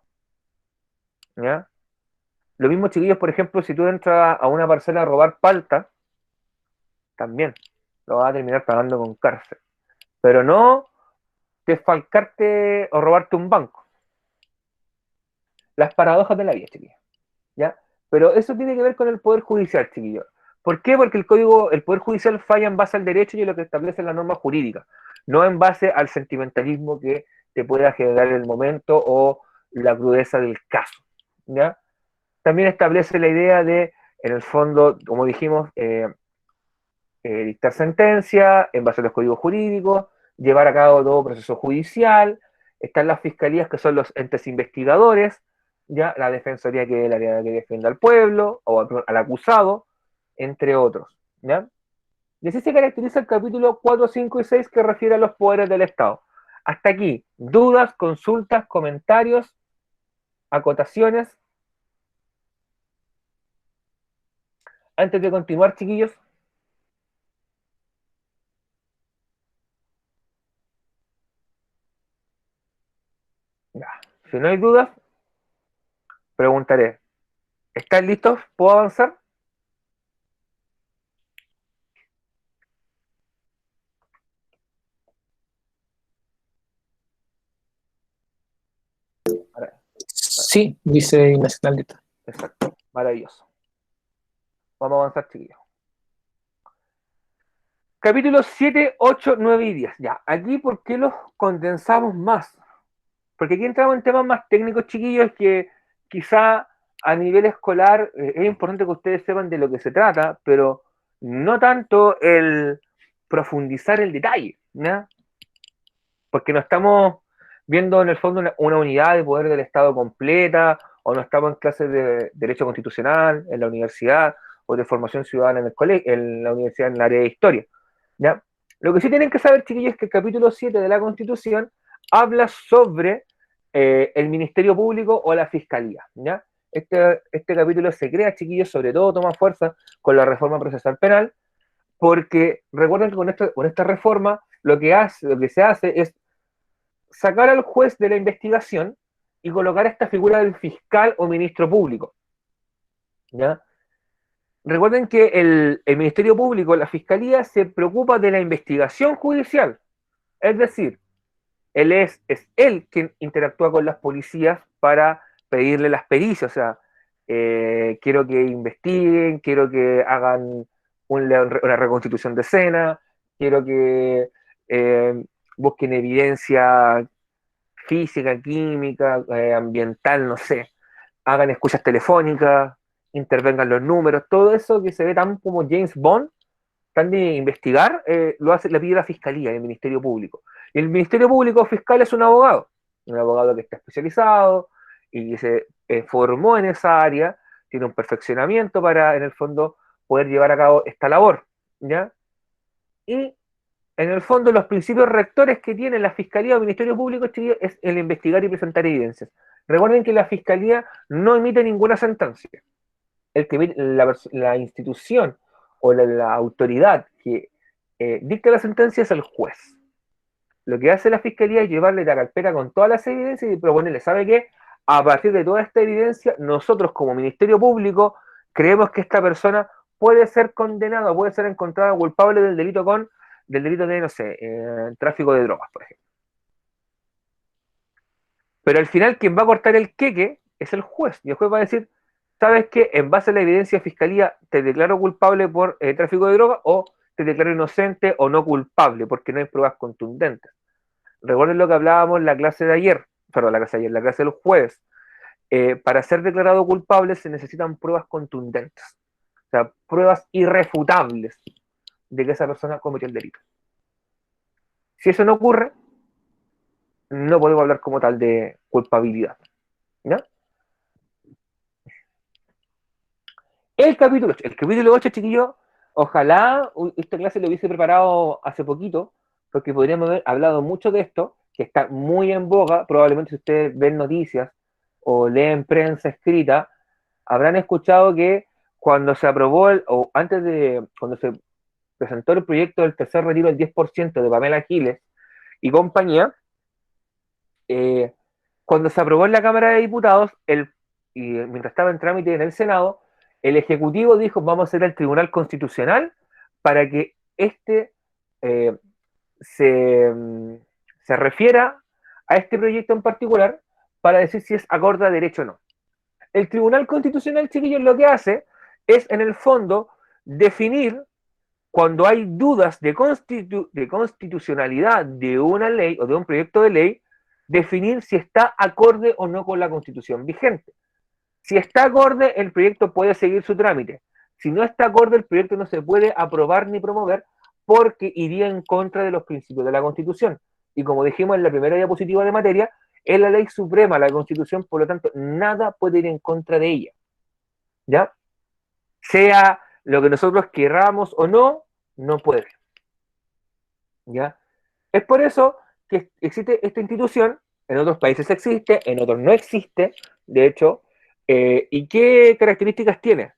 ¿Ya? Lo mismo, chiquillos, por ejemplo, si tú entras a una parcela a robar palta, también lo vas a terminar pagando con cárcel. Pero no desfalcarte o robarte un banco. Las paradojas de la vida, chiquillos. ¿Ya? Pero eso tiene que ver con el Poder Judicial, chiquillos. ¿Por qué? Porque el Poder Judicial falla en base al derecho y a lo que establece la norma jurídica, no en base al sentimentalismo que te pueda generar el momento o la crudeza del caso. ¿Ya? También establece la idea de, en el fondo, como dijimos, dictar sentencia en base a los códigos jurídicos, llevar a cabo todo proceso judicial, están las fiscalías que son los entes investigadores, ya la defensoría que es el área que defiende al pueblo o al acusado, entre otros. ¿Ya? Y así se caracteriza el capítulo 4, 5 y 6 que refiere a los poderes del Estado. Hasta aquí, dudas, consultas, comentarios, acotaciones. Antes de continuar, chiquillos, ya. Si no hay dudas, preguntaré, ¿están listos? ¿Puedo avanzar? Sí, dice Ignacio. Exacto, maravilloso. Vamos a avanzar, chiquillos. Capítulos 7, 8, 9 y 10. Ya, aquí, ¿por qué los condensamos más? Porque aquí entramos en temas más técnicos, chiquillos, que quizá a nivel escolar es importante que ustedes sepan de lo que se trata, pero no tanto el profundizar el detalle, ¿no? Porque no estamos viendo en el fondo una unidad de poder del Estado completa, o no estamos en clases de Derecho Constitucional en la universidad, o de formación ciudadana en el colegio, en la universidad, en el área de historia. ¿Ya? Lo que sí tienen que saber, chiquillos, es que el capítulo 7 de la Constitución habla sobre el Ministerio Público o la Fiscalía. ¿Ya? Este capítulo se crea, chiquillos, sobre todo toma fuerza con la reforma procesal penal, porque recuerden que con esta reforma lo que se hace es sacar al juez de la investigación y colocar esta figura del fiscal o ministro público. ¿Ya? Recuerden que el Ministerio Público, la Fiscalía, se preocupa de la investigación judicial. Es decir, es él quien interactúa con las policías para pedirle las pericias. O sea, quiero que investiguen, quiero que hagan una reconstitución de escena, quiero que busquen evidencia física, química, ambiental, no sé, hagan escuchas telefónicas, intervengan los números, todo eso que se ve tan como James Bond, tan de investigar, le pide la Fiscalía, el Ministerio Público. Y el Ministerio Público fiscal es un abogado que está especializado y que se formó en esa área, tiene un perfeccionamiento para, en el fondo, poder llevar a cabo esta labor, ¿ya? Y en el fondo, los principios rectores que tiene la Fiscalía o el Ministerio Público es el investigar y presentar evidencias. Recuerden que la Fiscalía no emite ninguna sentencia. La institución o la autoridad que dicta la sentencia es el juez. Lo que hace la Fiscalía es llevarle la carpeta con todas las evidencias y proponerle, ¿sabe qué? A partir de toda esta evidencia, nosotros como Ministerio Público creemos que esta persona puede ser condenada, puede ser encontrada culpable del delito de, no sé, tráfico de drogas, por ejemplo. Pero al final quien va a cortar el queque es el juez. Y el juez va a decir, ¿sabes qué? En base a la evidencia de fiscalía, te declaro culpable por tráfico de drogas o te declaro inocente o no culpable porque no hay pruebas contundentes. Recuerden lo que hablábamos en la clase de ayer, perdón, la clase del jueves. Para ser declarado culpable se necesitan pruebas contundentes. O sea, pruebas irrefutables de que esa persona cometió el delito. Si eso no ocurre, no podemos hablar como tal de culpabilidad. ¿Ya? El capítulo 8, chiquillos, ojalá esta clase lo hubiese preparado hace poquito, porque podríamos haber hablado mucho de esto, que está muy en boga. Probablemente si ustedes ven noticias o leen prensa escrita, habrán escuchado que cuando se aprobó, cuando se presentó el proyecto del tercer retiro del 10% de Pamela Giles y compañía, cuando se aprobó en la Cámara de Diputados, y mientras estaba en trámite en el Senado, el Ejecutivo dijo, vamos a hacer el Tribunal Constitucional para que eh, se, se refiera a este proyecto en particular para decir si es acorde a derecho o no. El Tribunal Constitucional, chiquillos, lo que hace es, en el fondo, definir cuando hay dudas de constitucionalidad de una ley o de un proyecto de ley, definir si está acorde o no con la Constitución vigente. Si está acorde, el proyecto puede seguir su trámite. Si no está acorde, el proyecto no se puede aprobar ni promover porque iría en contra de los principios de la Constitución. Y como dijimos en la primera diapositiva de materia, es la ley suprema, la Constitución, por lo tanto, nada puede ir en contra de ella. ¿Ya? Sea lo que nosotros querramos o no, no puede. ¿Ya? Es por eso que existe esta institución, en otros países existe, en otros no existe, de hecho, ¿y qué características tiene?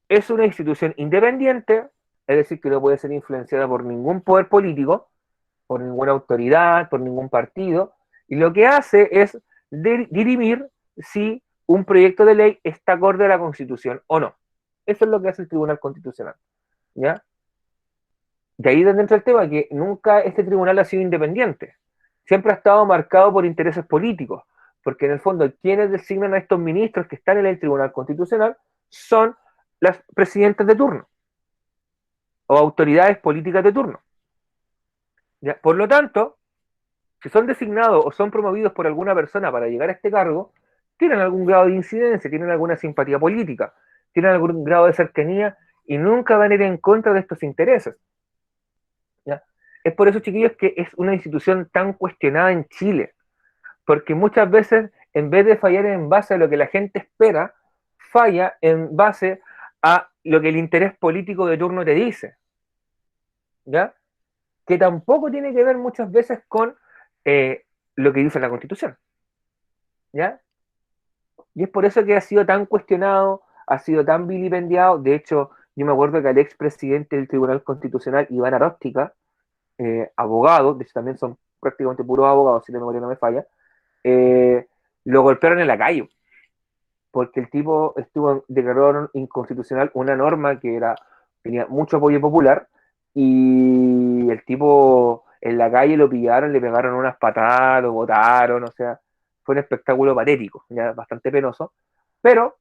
Es una institución independiente, es decir, que no puede ser influenciada por ningún poder político, por ninguna autoridad, por ningún partido, y lo que hace es dirimir si un proyecto de ley está acorde a la Constitución o no. Eso es lo que hace el Tribunal Constitucional. ¿Ya? De ahí dentro del tema que nunca este tribunal ha sido independiente. Siempre ha estado marcado por intereses políticos, porque en el fondo quienes designan a estos ministros que están en el Tribunal Constitucional son las presidentas de turno o autoridades políticas de turno. ¿Ya? Por lo tanto, si son designados o son promovidos por alguna persona para llegar a este cargo, tienen algún grado de incidencia, tienen alguna simpatía política, tienen algún grado de cercanía y nunca van a ir en contra de estos intereses. ¿Ya? Es por eso, chiquillos, que es una institución tan cuestionada en Chile, porque muchas veces, en vez de fallar en base a lo que la gente espera, falla en base a lo que el interés político de turno te dice, ¿ya? Que tampoco tiene que ver muchas veces con lo que dice la Constitución, ¿ya? Y es por eso que ha sido tan cuestionado, ha sido tan vilipendiado. De hecho, yo me acuerdo que al expresidente del Tribunal Constitucional, Iván Aróstica, abogado, de hecho también son prácticamente puros abogados, si la memoria no me falla, eh, lo golpearon en la calle, porque el tipo declaró inconstitucional una norma que tenía mucho apoyo popular, y el tipo en la calle lo pillaron, le pegaron unas patadas, lo botaron, o sea, fue un espectáculo patético, ya bastante penoso. Pero,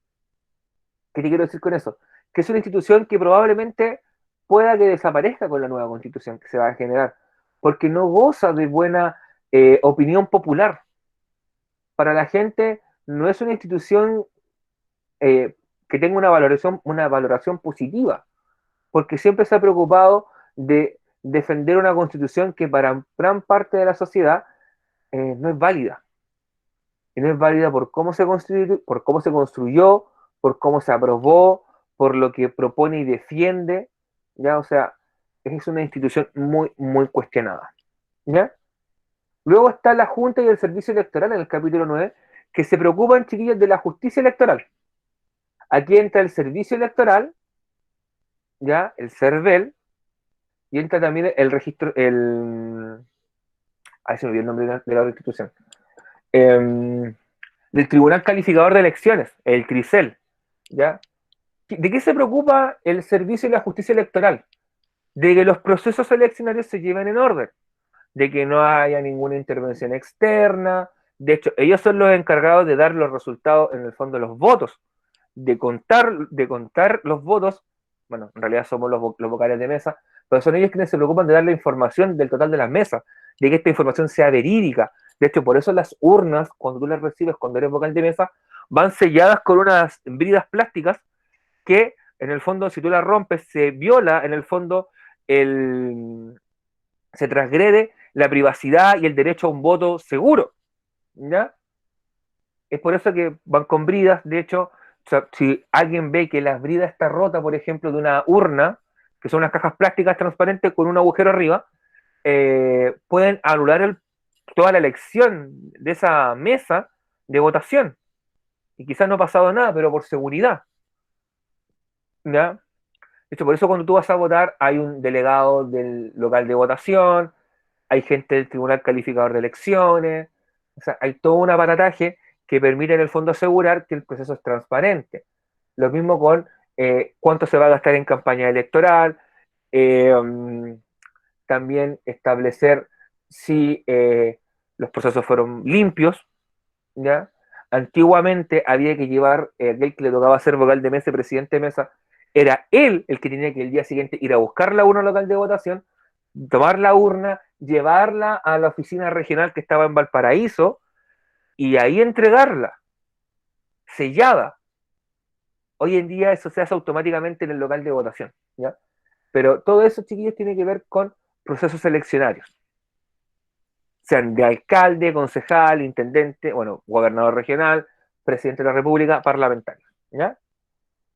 ¿qué te quiero decir con eso? Que es una institución que probablemente pueda que desaparezca con la nueva constitución que se va a generar, porque no goza de buena opinión popular. Para la gente no es una institución que tenga una valoración positiva, porque siempre se ha preocupado de defender una constitución que para gran parte de la sociedad no es válida. Y no es válida por cómo se construyó, por cómo se aprobó, por lo que propone y defiende, ¿ya? O sea, es una institución muy, muy cuestionada, ¿ya? Luego está la Junta y el Servicio Electoral en el capítulo 9, que se preocupan, chiquillos, de la justicia electoral. Aquí entra el Servicio Electoral, ¿ya? El CERVEL, y entra también el registro, ahí se me olvidó el nombre de la institución, del Tribunal Calificador de Elecciones, el TRICEL, ¿ya? ¿De qué se preocupa el Servicio de la Justicia Electoral? De que los procesos eleccionarios se lleven en orden, de que no haya ninguna intervención externa. De hecho, ellos son los encargados de dar los resultados, en el fondo, los votos, de contar los votos. Bueno, en realidad somos los vocales de mesa, pero son ellos quienes se preocupan de dar la información del total de las mesas, de que esta información sea verídica. De hecho, por eso las urnas, cuando tú las recibes, cuando eres vocal de mesa, van selladas con unas bridas plásticas que, en el fondo, si tú las rompes, se viola, en el fondo, se transgrede la privacidad y el derecho a un voto seguro, ¿ya? Es por eso que van con bridas. De hecho, o sea, si alguien ve que la brida está rota, por ejemplo, de una urna, que son unas cajas plásticas transparentes con un agujero arriba, pueden anular toda la elección de esa mesa de votación. Y quizás no ha pasado nada, pero por seguridad, ¿ya? De hecho, por eso cuando tú vas a votar hay un delegado del local de votación, hay gente del Tribunal Calificador de Elecciones, o sea, hay todo un aparataje que permite en el fondo asegurar que el proceso es transparente. Lo mismo con cuánto se va a gastar en campaña electoral, eh, también establecer si los procesos fueron limpios, ¿ya? Antiguamente había que llevar, aquel que le tocaba ser vocal de mesa, presidente de mesa, era él el que tenía que el día siguiente ir a buscar la urna local de votación, tomar la urna, llevarla a la oficina regional que estaba en Valparaíso y ahí entregarla, sellada. Hoy en día eso se hace automáticamente en el local de votación, ¿ya? Pero todo eso, chiquillos, tiene que ver con procesos eleccionarios, sean de alcalde, concejal, intendente, bueno, gobernador regional, presidente de la República, parlamentario, ¿ya?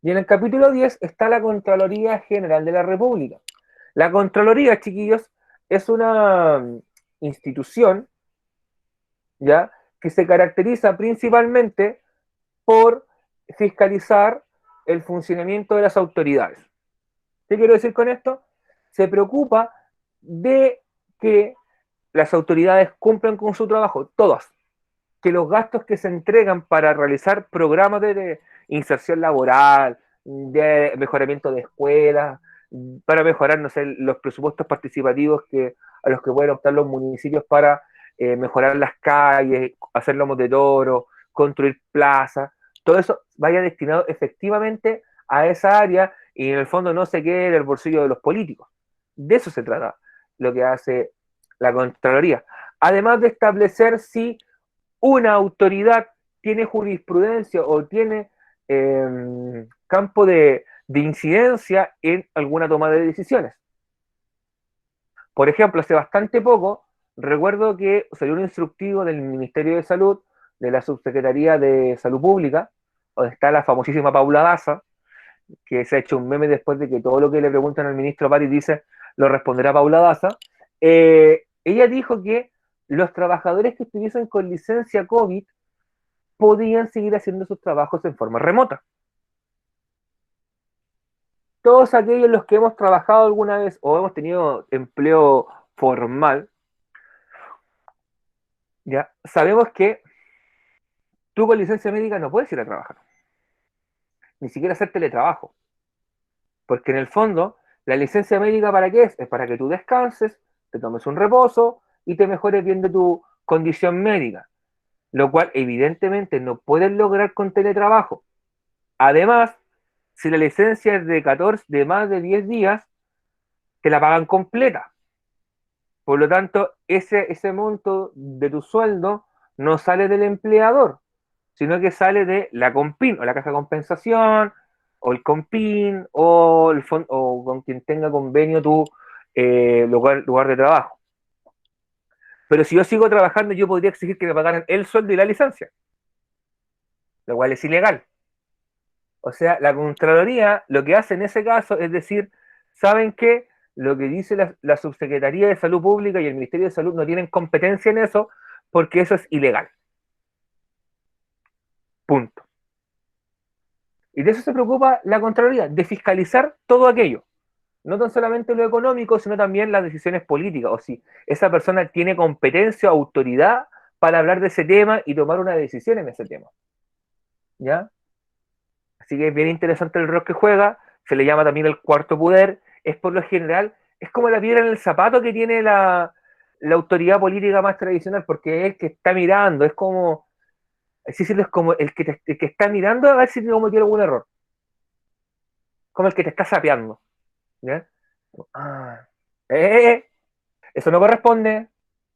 Y en el capítulo 10 está la Contraloría General de la República. La Contraloría, chiquillos, es una institución, ¿ya?, que se caracteriza principalmente por fiscalizar el funcionamiento de las autoridades. ¿Qué quiero decir con esto? Se preocupa de que las autoridades cumplan con su trabajo, todas, que los gastos que se entregan para realizar programas de inserción laboral, de mejoramiento de escuelas, para mejorar, no sé, los presupuestos participativos a los que pueden optar los municipios para mejorar las calles, hacer lomos de toro, construir plazas, todo eso vaya destinado efectivamente a esa área y en el fondo no se quede en el bolsillo de los políticos. De eso se trata lo que hace la Contraloría. Además de establecer si una autoridad tiene jurisprudencia o tiene campo de incidencia en alguna toma de decisiones. Por ejemplo, hace bastante poco, recuerdo que salió un instructivo del Ministerio de Salud, de la Subsecretaría de Salud Pública, donde está la famosísima Paula Daza, que se ha hecho un meme después de que todo lo que le preguntan al ministro París dice, lo responderá Paula Daza. Ella dijo que los trabajadores que estuviesen con licencia COVID podían seguir haciendo sus trabajos en forma remota. Todos aquellos los que hemos trabajado alguna vez o hemos tenido empleo formal, ya sabemos que tú con licencia médica no puedes ir a trabajar, ni siquiera hacer teletrabajo, porque en el fondo la licencia médica ¿para qué es? Es para que tú descanses, te tomes un reposo y te mejores bien de tu condición médica, lo cual evidentemente no puedes lograr con teletrabajo. Además, si la licencia es de 14, de más de 10 días, te la pagan completa. Por lo tanto, ese monto de tu sueldo no sale del empleador, sino que sale de la Compin, o la caja de compensación, o el Compin, o, o con quien tenga convenio tu lugar de trabajo. Pero si yo sigo trabajando, yo podría exigir que me pagaran el sueldo y la licencia, lo cual es ilegal. O sea, la Contraloría lo que hace en ese caso es decir, ¿saben qué? Lo que dice la Subsecretaría de Salud Pública y el Ministerio de Salud no tienen competencia en eso porque eso es ilegal. Punto. Y de eso se preocupa la Contraloría, de fiscalizar todo aquello. No tan solamente lo económico, sino también las decisiones políticas. O si esa persona tiene competencia o autoridad para hablar de ese tema y tomar una decisión en ese tema. ¿Ya? Así que es bien interesante el rol que juega, se le llama también el cuarto poder, es por lo general, es como la piedra en el zapato que tiene la autoridad política más tradicional, porque es el que está mirando, es como, así decirlo, es como el que está mirando a ver si te cometió algún error, como el que te está sapeando, ¿ya? Ah, eso no corresponde,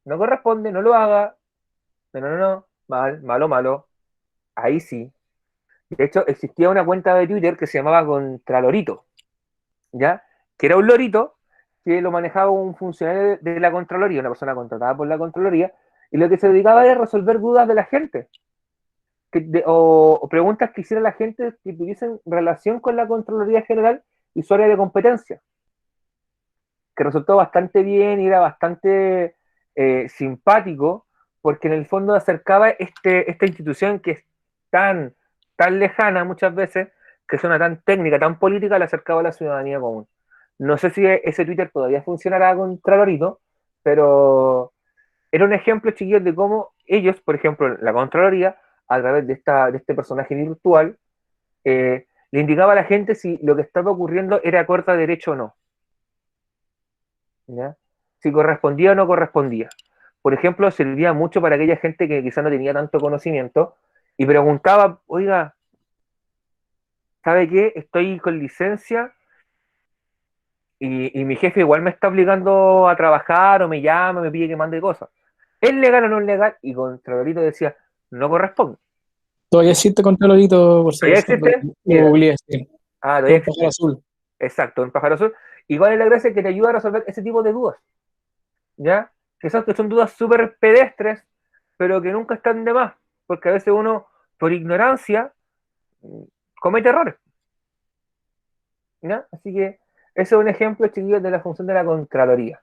no corresponde, no lo haga, no, no, no, no, mal, malo, malo, ahí sí. De hecho, existía una cuenta de Twitter que se llamaba Contralorito, ¿ya? Que era un lorito que lo manejaba un funcionario de la Contraloría, una persona contratada por la Contraloría, y lo que se dedicaba era resolver dudas de la gente, o preguntas que hiciera la gente que tuviesen relación con la Contraloría General y su área de competencia, que resultó bastante bien y era bastante simpático, porque en el fondo acercaba esta institución que es tan lejana muchas veces, que suena tan técnica, tan política, la acercaba a la ciudadanía común. No sé si ese Twitter todavía funcionará contra Lorito, pero era un ejemplo, chiquillos, de cómo ellos, por ejemplo, la Contraloría, a través de este personaje virtual, le indicaba a la gente si lo que estaba ocurriendo era acorde a derecho o no. ¿Ya? Si correspondía o no correspondía. Por ejemplo, servía mucho para aquella gente que quizás no tenía tanto conocimiento y preguntaba, oiga, ¿sabe qué? Estoy con licencia y mi jefe igual me está obligando a trabajar o me llama, me pide que mande cosas. ¿Es legal o no es legal? Y Contralorito decía, no corresponde. Todavía existe Contralorito, por si ¿Todavía acaso. existe? Lo Mira. googleé, sí. Ah, Es todavía un pájaro existe. azul. Exacto, en Pájaro Azul. Igual es la gracia que te ayuda a resolver ese tipo de dudas. ¿Ya? Que son dudas súper pedestres, pero que nunca están de más, porque a veces uno, por ignorancia, comete errores, ¿ya? Así que ese es un ejemplo, chiquillos, de la función de la Contraloría.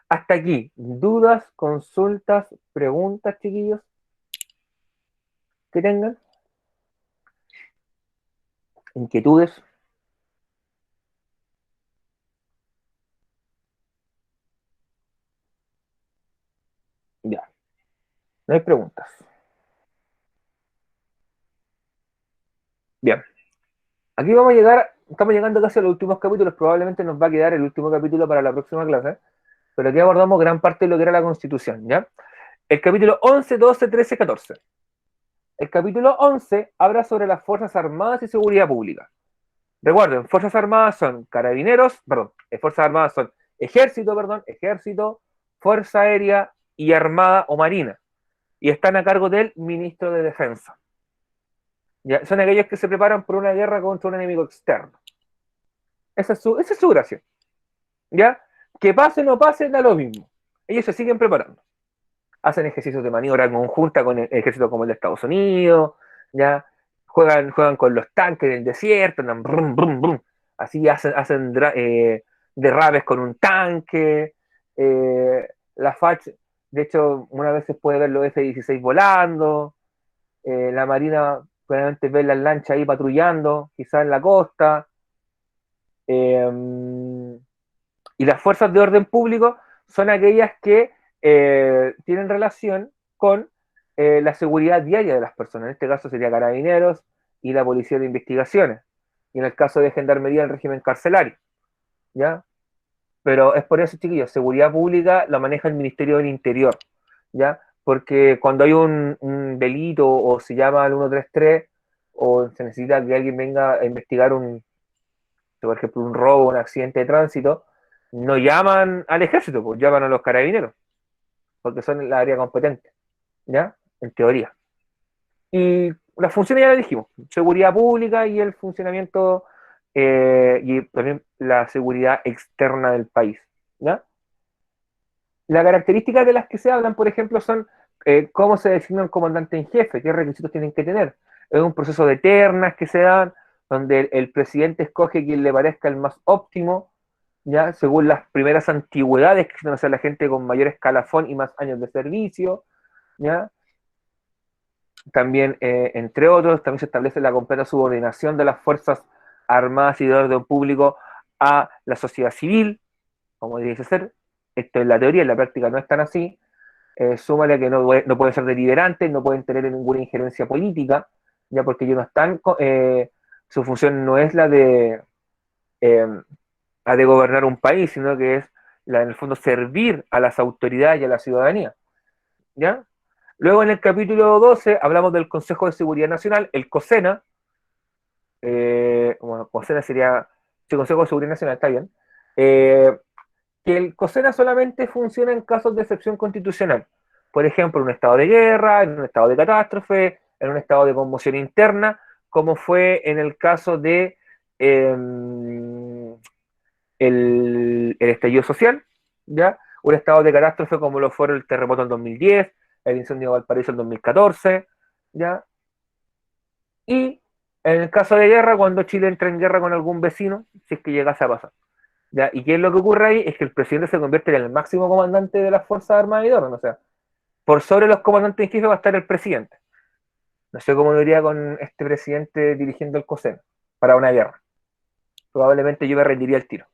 Hasta aquí, dudas, consultas, preguntas, chiquillos, que tengan, inquietudes. Ya, no hay preguntas. Bien, aquí vamos a llegar, estamos llegando casi a los últimos capítulos, probablemente nos va a quedar el último capítulo para la próxima clase, pero aquí abordamos gran parte de lo que era la Constitución, ¿ya? El capítulo 11, 12, 13, 14. El capítulo 11 habla sobre las Fuerzas Armadas y Seguridad Pública. Recuerden, Fuerzas Armadas son carabineros, perdón, Fuerzas Armadas son ejército, Fuerza Aérea y Armada o Marina. Y están a cargo del Ministro de Defensa. ¿Ya? Son aquellos que se preparan por una guerra contra un enemigo externo. Esa es su gracia. ¿Ya? Que pase o no pase, da lo mismo. Ellos se siguen preparando. Hacen ejercicios de maniobra conjunta con ejércitos como el de Estados Unidos, ¿ya? juegan con los tanques en el desierto, andan brum, brum, brum. Así hacen derrapes con un tanque. La FACH, de hecho, una vez se puede ver los F-16 volando. La Marina, probablemente ve las lanchas ahí patrullando, quizás en la costa. Y las fuerzas de orden público son aquellas que tienen relación con la seguridad diaria de las personas. En este caso sería Carabineros y la Policía de Investigaciones. Y en el caso de Gendarmería, el régimen carcelario. ¿Ya? Pero es por eso, chiquillos, seguridad pública la maneja el Ministerio del Interior. ¿Ya? Porque cuando hay un delito o se llama al 133 o se necesita que alguien venga a investigar por ejemplo, un robo, un accidente de tránsito, no llaman al ejército, pues llaman a los carabineros, porque son la área competente, ¿ya? En teoría. Y las funciones ya las dijimos, seguridad pública y el funcionamiento y también la seguridad externa del país, ¿ya? Las características de las que se hablan, por ejemplo, son cómo se designa un comandante en jefe, qué requisitos tienen que tener. Es un proceso de ternas que se dan, donde el presidente escoge quien le parezca el más óptimo, ya según las primeras antigüedades que se la gente con mayor escalafón y más años de servicio, ya también entre otros también se establece la completa subordinación de las fuerzas armadas y de orden público a la sociedad civil, como dice ser. Esto es la teoría, en la práctica no es tan así. Súmale que no pueden ser deliberantes, no pueden tener ninguna injerencia política, ya porque ellos no están, su función no es eh, la de gobernar un país, sino que es la, en el fondo, servir a las autoridades y a la ciudadanía, ¿ya? Luego en el capítulo 12 hablamos del Consejo de Seguridad Nacional, el COSENA, bueno, COSENA sería, sí, Consejo de Seguridad Nacional, está bien, que el COSENA solamente funciona en casos de excepción constitucional, por ejemplo, en un estado de guerra, en un estado de catástrofe, en un estado de conmoción interna, como fue en el caso de el estallido social, ¿ya? Un estado de catástrofe como lo fueron el terremoto en 2010, el incendio de Valparaíso en 2014, ¿ya? Y en el caso de guerra, cuando Chile entra en guerra con algún vecino, si es que llegase a pasar. ¿Ya? ¿Y qué es lo que ocurre ahí? Es que el presidente se convierte en el máximo comandante de las Fuerzas Armadas y de Orden, o sea, por sobre los comandantes en jefe va a estar el presidente. No sé cómo lo iría con este presidente dirigiendo el COSEN para una guerra. Probablemente yo me rendiría el tiro.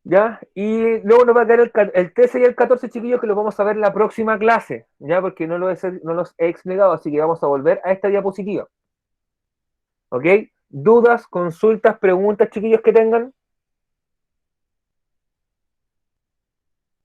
¿Ya? Y luego nos va a quedar el 13 y el 14, chiquillos, que los vamos a ver en la próxima clase, ¿ya? Porque no los he explicado, así que vamos a volver a esta diapositiva. ¿Ok? ¿Dudas, consultas, preguntas, chiquillos, que tengan?